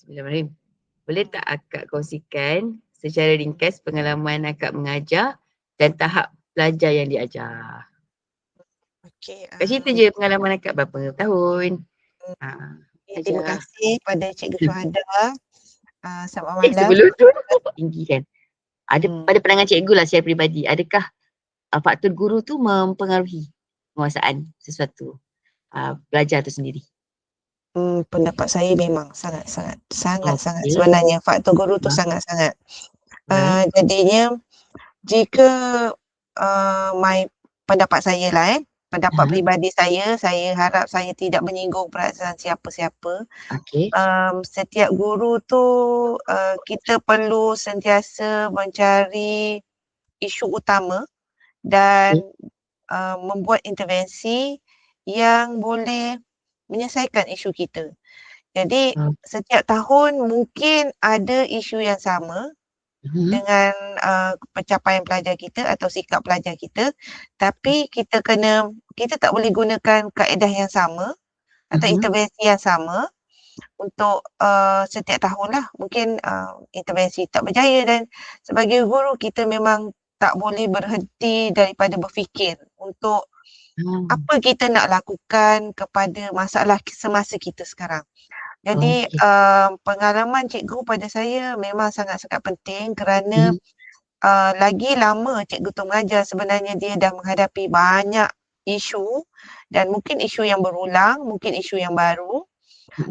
Bismillahirrahmanirrahim. Boleh tak akak kongsikan secara ringkas pengalaman akak mengajar dan tahap pelajar yang diajar? Okey, Kak cerita je pengalaman akak berapa tahun terima ajar. kasih pada Cikgu Syuhada. Selamat malam. Sebelum tu tinggi kan. Ada Hmm. pada pandangan cikgu lah secara peribadi, adakah faktor guru tu mempengaruhi penguasaan sesuatu pelajar tu sendiri? Pendapat saya memang sangat Okey. sebenarnya faktor guru tu sangat-sangat. Right. Jadinya jika pendapat saya lah pendapat peribadi saya harap saya tidak menyinggung perasaan siapa-siapa. Okey. Setiap guru tu kita perlu sentiasa mencari isu utama dan membuat intervensi yang boleh menyelesaikan isu kita. Jadi setiap tahun mungkin ada isu yang sama dengan pencapaian pelajar kita atau sikap pelajar kita, tapi kita tak boleh gunakan kaedah yang sama atau intervensi yang sama untuk setiap tahun lah. Mungkin intervensi tak berjaya dan sebagai guru kita memang tak boleh berhenti daripada berfikir untuk apa kita nak lakukan kepada masalah semasa kita sekarang. Jadi pengalaman cikgu pada saya memang sangat-sangat penting kerana lagi lama cikgu tu mengajar sebenarnya dia dah menghadapi banyak isu dan mungkin isu yang berulang, mungkin isu yang baru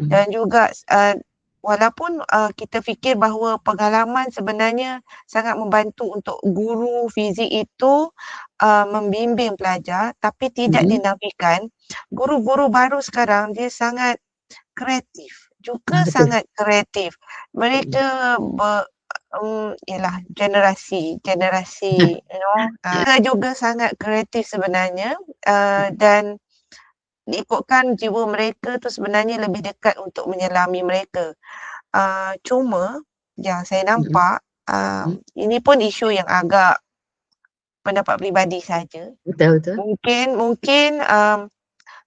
dan juga walaupun kita fikir bahawa pengalaman sebenarnya sangat membantu untuk guru fizik itu membimbing pelajar, tapi tidak dinafikan guru-guru baru sekarang dia sangat kreatif, juga sangat kreatif. Mereka ialah generasi mereka juga sangat kreatif sebenarnya dan diikutkan jiwa mereka tu sebenarnya lebih dekat untuk menyelami mereka. Cuma yang saya nampak ini pun isu yang agak pendapat peribadi saja. Betul. Mungkin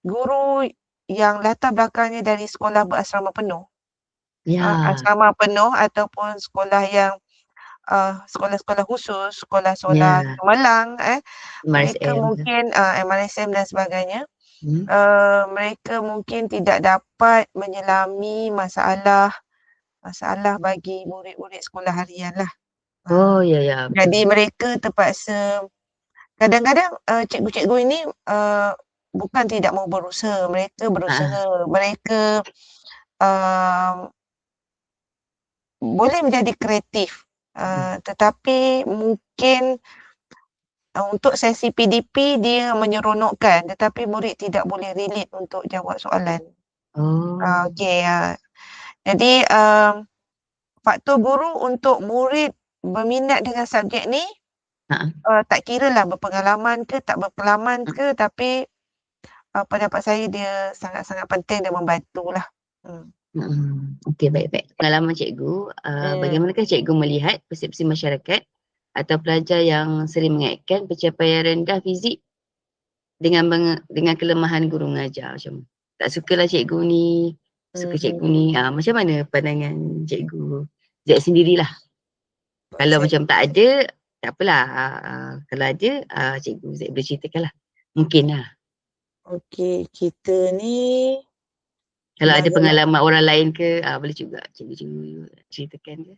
guru yang latar belakangnya dari sekolah berasrama penuh, asrama penuh ataupun sekolah yang sekolah-sekolah khusus, sekolah-sekolah cemerlang, mereka mungkin MRSM dan sebagainya, mereka mungkin tidak dapat menyelami masalah bagi murid-murid sekolah harian lah. Jadi mereka terpaksa, kadang-kadang cikgu-cikgu ini bukan tidak mau berusaha, mereka berusaha, mereka boleh menjadi kreatif, tetapi mungkin untuk sesi PDP dia menyeronokkan tetapi murid tidak boleh relate untuk jawab soalan. Jadi faktor guru untuk murid berminat dengan subjek ni tak kira lah berpengalaman ke tak berpengalaman ke, tapi pendapat saya dia sangat-sangat penting dan membantulah. Okey, baik-baik. Pengalaman cikgu, bagaimanakah cikgu melihat persepsi masyarakat atau pelajar yang sering mengaitkan pencapaian rendah fizik dengan kelemahan guru mengajar? Macam tak sukalah cikgu ni, suka cikgu ni. Macam mana pandangan cikgu Z sendirilah? Kalau macam tak ada, tak apalah. Kalau ada, cikgu Z boleh ceritakan lah. Mungkin lah. Okey, kita ni kalau ada pengalaman orang lain ke, boleh juga cikgu ceritakan ke?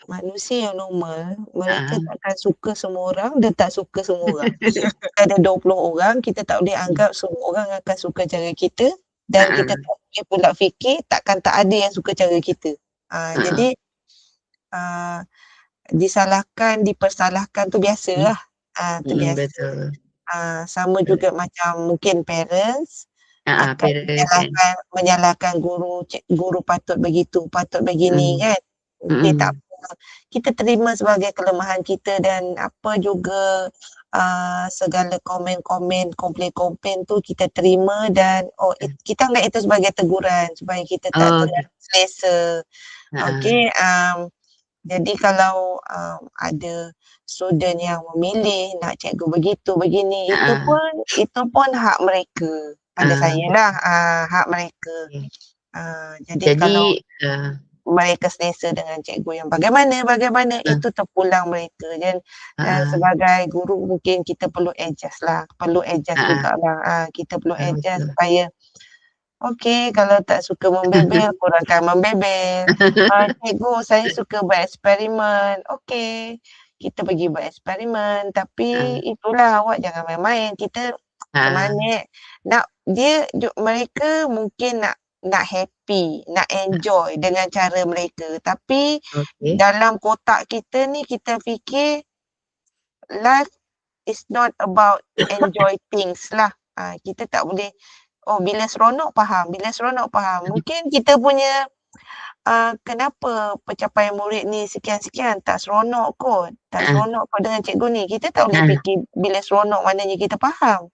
Manusia yang normal, mereka takkan suka semua orang dan tak suka semua orang. Ada 20 orang, kita tak boleh anggap semua orang akan suka cara kita dan kita tak boleh pula fikir takkan tak ada yang suka cara kita. Jadi disalahkan, dipersalahkan tu biasalah. Tu biasa. Sama juga macam mungkin parents akan menyalahkan guru patut begitu, patut begini kan. Okey, tak apa. Kita terima sebagai kelemahan kita dan apa juga segala komen-komen, komplain-komplain tu kita terima dan kita anggap itu sebagai teguran supaya kita tak terselesa. Okey, jadi kalau ada student yang memilih nak cikgu begitu, begini, itu pun hak mereka. Pada saya lah, hak mereka. Jadi kalau uh, mereka selesa dengan cikgu yang bagaimana itu terpulang mereka. Dan sebagai guru mungkin kita perlu adjust jugalah. Kita perlu adjust supaya okey, kalau tak suka membebel, kurangkan membebel. Cikgu, saya suka bereksperimen. Okey, kita pergi bereksperimen. Tapi itulah, awak jangan main-main. Kita macam mana mereka mungkin nak happy, nak enjoy dengan cara mereka. Tapi dalam kotak kita ni, kita fikir life is not about enjoy things lah. Kita tak boleh, bila seronok faham. Mungkin kita punya kenapa pencapaian murid ni sekian-sekian, tak seronok kot. Dengan cikgu ni. Kita tak boleh fikir bila seronok maknanya kita faham.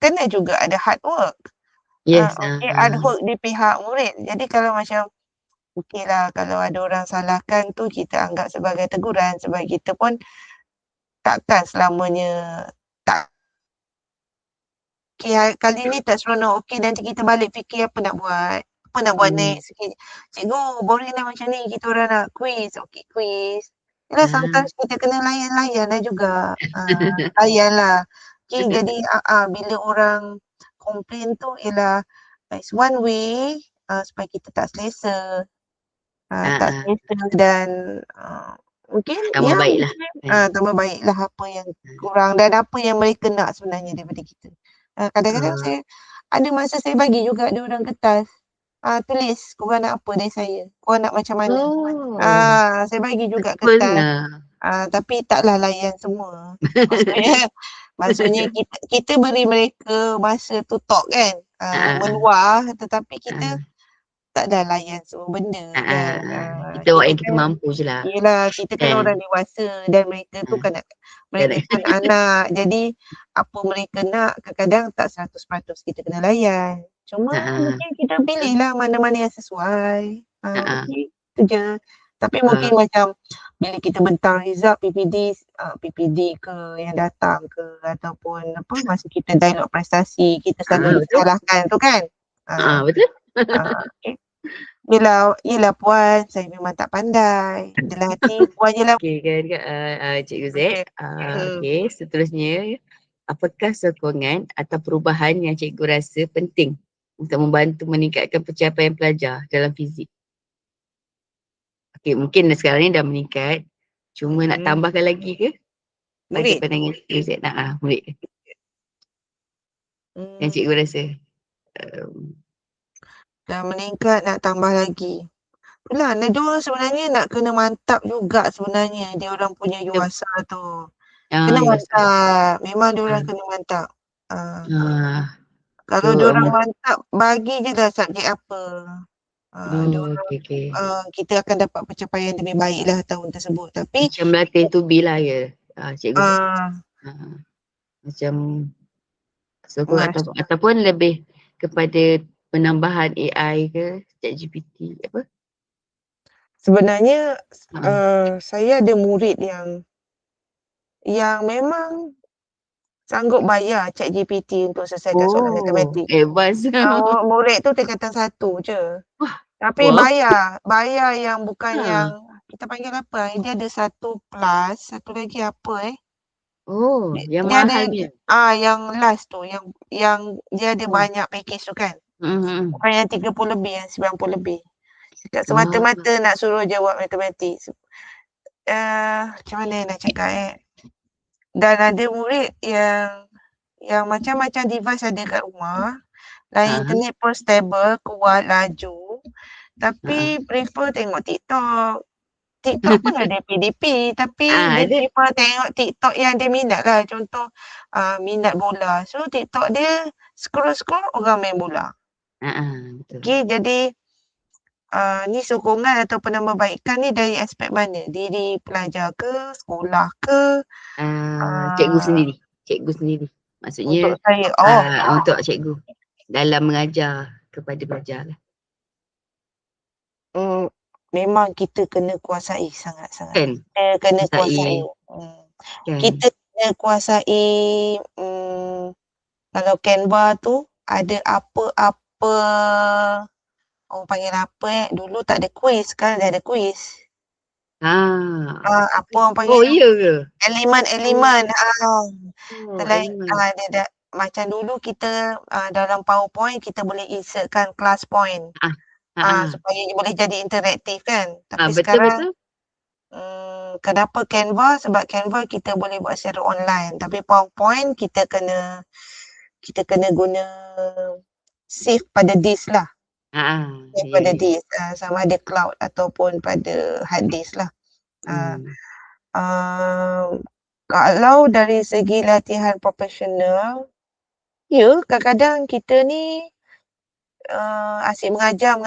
Kena juga ada hard work. Hard work di pihak murid. Jadi kalau macam okeylah, kalau ada orang salahkan tu kita anggap sebagai teguran, sebab kita pun takkan selamanya tak. Kali ni tak seronok. Nanti kita balik fikir apa nak buat next. Cikgu, boring lah macam ni. Kita orang nak quiz. Quiz. Yalah, sometimes kita kena layan-layan lah juga. Layan lah. Jadi bila orang komplain tu ialah it's one way supaya kita tak selesa. Dan mungkin tambah baiklah. Tambah baiklah apa yang kurang dan apa yang mereka nak sebenarnya daripada kita. Kadang-kadang saya ada masa saya bagi juga dia orang kertas. Tulis korang nak apa dari saya. Korang nak macam mana. Saya bagi juga kertas. Tapi taklah layan semua. Maksudnya kita beri mereka masa tu talk kan. Meluah, tetapi kita tak dah layan semua benda kan. Kita buat yang kita mampu je lah. Yelah, kita kan orang dewasa dan mereka tu kan anak. Jadi apa mereka nak kadang-kadang tak 100% kita kena layan. Cuma mungkin kita pilih lah mana-mana yang sesuai. Itu je. Tapi mungkin macam bila kita bentang result PPD ke yang datang ke, ataupun masa kita dialog prestasi kita selalu disalahkan tu kan. Betul. Yelah puan, saya memang tak pandai. Dalam hati puan je lah. Okey kan, Cikgu Z. Okey, seterusnya, apakah sokongan atau perubahan yang cikgu rasa penting untuk membantu meningkatkan pencapaian pelajar dalam fizik? Okey, mungkin sekarang ni dah meningkat. Cuma nak tambahkan lagi ke? Bagi pandangan Cikgu Z. Murid. Yang cikgu rasa. Dah meningkat, nak tambah lagi. Itulah, dia orang sebenarnya nak kena mantap juga sebenarnya dia orang punya yuasa tu. Kena mantap. Memang dia orang kena mantap. Kalau dia orang mantap, bagi je dah subjek apa. Kita akan dapat pencapaian lebih baik lah tahun tersebut. Tapi macam melatih to be lah ya, cikgu. Macam ataupun lebih kepada penambahan AI ke, ChatGPT apa? Sebenarnya saya ada murid yang memang sanggup bayar ChatGPT untuk selesaikan soalan matematik. Advance. Murid tu tingkatan 1 je. Tapi bayar yang bukan yang kita panggil apa? Dia ada 1+, satu lagi apa yang dia mahal dia. Yang last tu, yang dia ada banyak package tu kan. Bukan yang 30 lebih, yang 90 lebih. Semata-mata nak suruh jawab matematik. Macam mana nak cakap Dan ada murid yang macam-macam device ada kat rumah. Line internet pun stable, kuat, laju. Tapi prefer tengok TikTok. TikTok pun ada PDP, tapi dia prefer tengok TikTok yang dia minat lah. Contoh minat bola. So TikTok dia scroll-scroll orang main bola. Okay, jadi ni sokongan atau penambahbaikan ni dari aspek mana? Diri pelajar ke, sekolah ke? Cikgu sendiri. Maksudnya untuk saya. untuk cikgu dalam mengajar kepada pelajar lah. Memang kita kena kuasai sangat-sangat. Kita kena kuasai. Kita kena kuasai kalau Canva tu ada apa-apa apa, orang panggil apa dulu tak ada quiz, sekarang dah ada quiz. Apa orang panggil? Oh, iya ke? Elemen. Oh, Selain elemen. dia dah, macam dulu kita dalam PowerPoint kita boleh insertkan class point. Supaya boleh jadi interaktif kan. Tapi sekarang Betul-betul. kenapa Canva? Sebab Canva kita boleh buat secara online. Tapi PowerPoint kita kena guna save pada disk lah. Save pada disk. Sama ada cloud ataupun pada hard disk lah. Kalau dari segi latihan profesional, ya kadang-kadang kita ni asyik mengajar,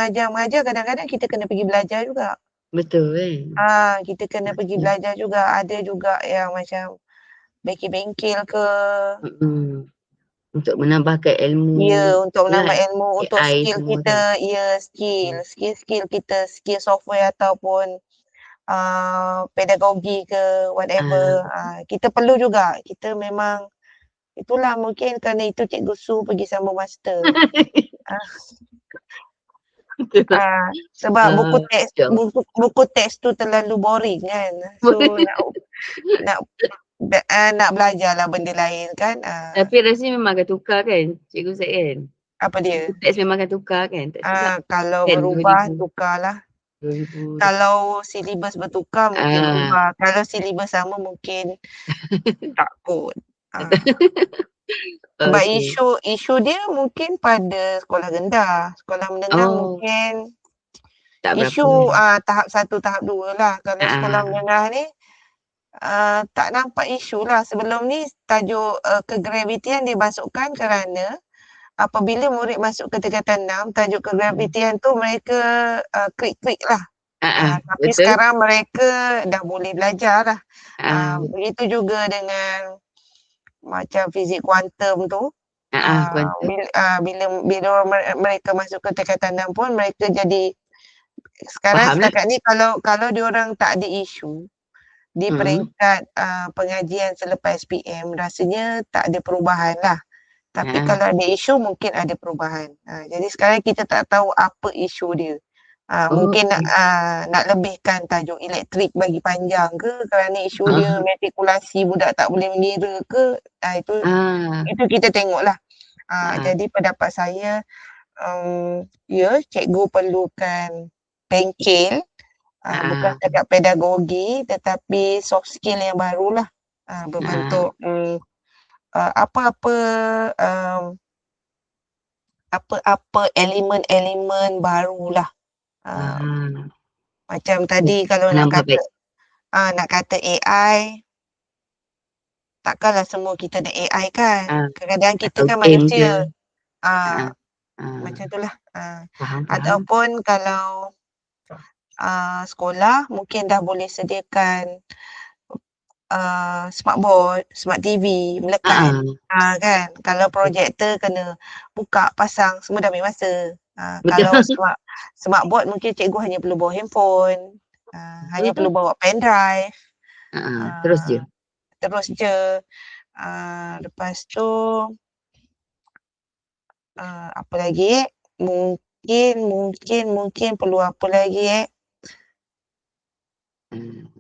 kadang-kadang kita kena pergi belajar juga. Betul kan? Kita kena pergi belajar juga. Ada juga yang macam bengkel-bengkel ke. Untuk menambahkan ilmu. Ya, untuk menambah ilmu, untuk AI skill semua kita. kan? Ya, skill kita, skill software ataupun pedagogi ke whatever. Kita perlu juga. Kita memang, itulah mungkin kerana itu Cikgu Su pergi sambung master. Sebab buku teks tu terlalu boring kan. So nak belajar lah benda lain kan. Tapi rasanya memang akan tukar kan Cikgu Zaid kan? Apa dia? Buku teks memang akan tukar kan? Tak silap. Kalau Kan, berubah 2000. tukarlah. 2000. Kalau silibus bertukar mungkin berubah. Kalau silibus sama mungkin tak kot. Sebab isu dia mungkin pada sekolah rendah. Sekolah menengah mungkin tak isu tahap 1, tahap 2 lah. Kalau sekolah menengah ni tak nampak isu lah. Sebelum ni tajuk kegravitian dimasukkan kerana apabila murid masuk ke tingkatan 6, tajuk kegravitian tu mereka klik-klik lah. Tapi betul. sekarang mereka dah boleh belajar lah. Begitu juga dengan macam fizik kuantum tu. Bila mereka masuk ke tingkatan 6 pun mereka jadi sekarang setakat ni kalau diorang tak ada isu di peringkat pengajian selepas SPM, rasanya tak ada perubahan lah. Tapi kalau ada isu mungkin ada perubahan. Jadi sekarang kita tak tahu apa isu dia. Mungkin nak lebihkan tajuk elektrik bagi panjang ke kerana isu dia matrikulasi budak tak boleh mengira ke. Itu kita tengoklah. Jadi pendapat saya, ya cikgu perlukan bengkel. Bukan setakat pedagogi tetapi soft skill yang barulah. Berbentuk apa elemen-elemen barulah. Macam tadi kalau nak kata AI, takkanlah semua kita nak AI kan. Kadang-kadang kita kan manusia. Macam itulah. Ataupun kalau sekolah mungkin dah boleh sediakan smartboard, smart TV, melekat. Kan. Kalau projektor kena buka, pasang, semua dah ambil masa. Kalau smartboard mungkin cikgu hanya perlu bawa handphone, hanya perlu bawa pendrive. Terus je. Lepas tu apa lagi mungkin perlu apa lagi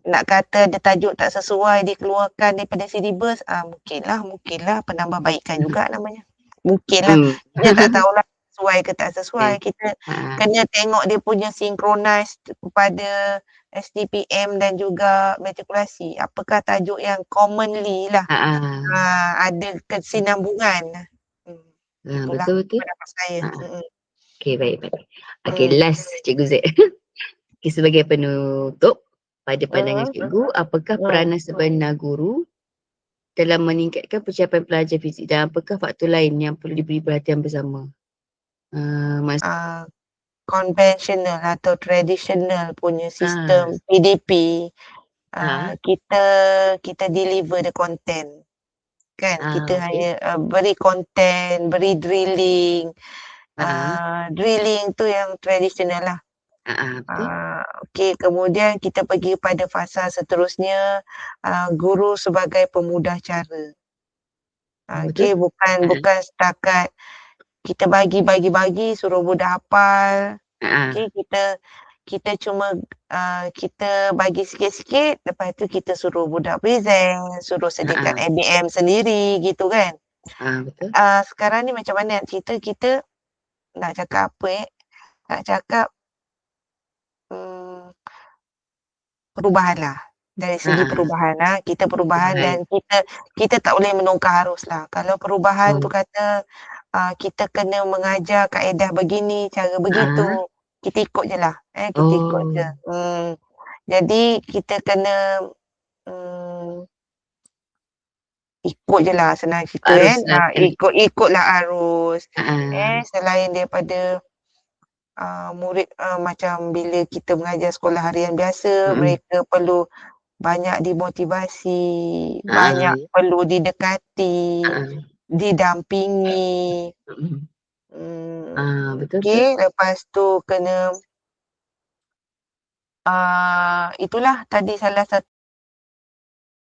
nak kata ada tajuk tak sesuai dikeluarkan daripada silibus, mungkinlah penambahbaikan juga namanya. Mungkinlah. Kita tak tahulah sesuai ke tak sesuai. Kita kena tengok dia punya synchronize kepada STPM dan juga matrikulasi. Apakah tajuk yang commonly lah ada kesinambungan. Itulah pendapat saya. Okay, baik. Okay, last Cikgu Zaid. Okay, sebagai penutup, pada pandangan cikgu, apakah peranan sebenar guru dalam meningkatkan pencapaian pelajar fizik dan apakah faktor lain yang perlu diberi perhatian bersama? Konvensional atau tradisional punya sistem PDP, kita deliver the content. Kan, kita hanya beri content, beri drilling. Drilling tu yang tradisional lah. Okey, kemudian kita pergi pada fasa seterusnya, guru sebagai pemudah cara. Okey, bukan setakat kita bagi suruh budak hafal. Ha. Okay, kita cuma kita bagi sikit-sikit, lepas tu kita suruh budak present, suruh sediakan Ha. ABM sendiri gitu kan. Betul. Sekarang ni macam mana nak cerita, kita nak cakap apa nak cakap perubahan lah. Dari segi Ha. perubahan kita perubahan dan Perubahan. kita tak boleh menongkar arus lah. Kalau perubahan tu Oh. kata kita kena mengajar kaedah begini, cara Ha. begitu, kita ikut je lah. Kita ikut je. Oh. Jadi kita kena ikut je lah, senang cerita Arus kan. lah kena. Ikutlah arus. Ha. Selain daripada murid macam bila kita mengajar sekolah harian biasa, mereka perlu banyak dimotivasi, banyak Ya. perlu didekati, Ha. didampingi. Betul. Okay, lepas tu kena itulah tadi salah satu